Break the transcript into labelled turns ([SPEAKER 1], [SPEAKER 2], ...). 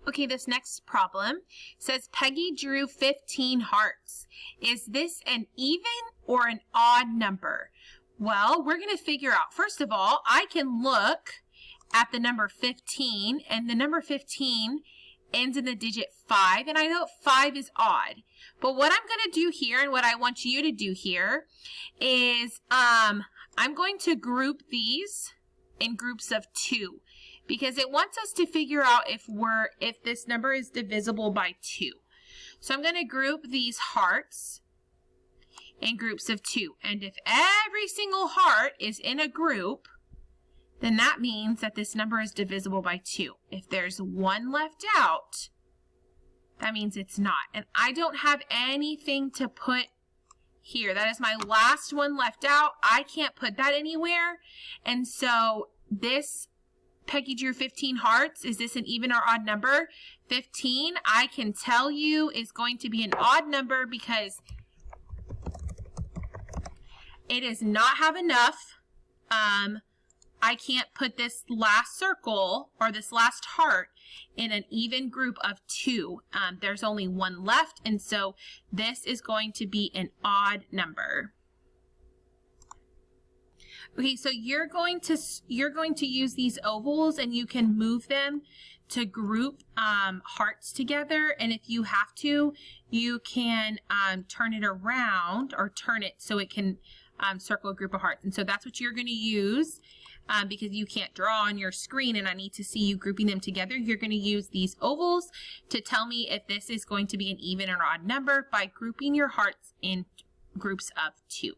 [SPEAKER 1] Okay, this next problem says Peggy drew 15 hearts. Is this an even or an odd number? Well, we're going to figure out, first of all, I can look at the number 15, and the number 15 ends in the digit 5, and I know 5 is odd. But what I'm going to do here, and what I want you to do here, is I'm going to group these in groups of 2. Because it wants us to figure out if this number is divisible by 2. So I'm going to group these hearts in groups of 2. And if every single heart is in a group, then that means that this number is divisible by 2. If there's one left out, that means it's not. And I don't have anything to put here. That is my last one left out. I can't put that anywhere. And so this Peggy drew 15 hearts. Is this an even or odd number? 15, I can tell you, is going to be an odd number because it does not have enough. I can't put this last circle or this last heart in an even group of 2. There's only one left, and so this is going to be an odd number. Okay, so you're going to use these ovals, and you can move them to group hearts together. And if you have to, you can turn it around or turn it so it can circle a group of hearts. And so that's what you're going to use because you can't draw on your screen, and I need to see you grouping them together. You're going to use these ovals to tell me if this is going to be an even or odd number by grouping your hearts in groups of 2.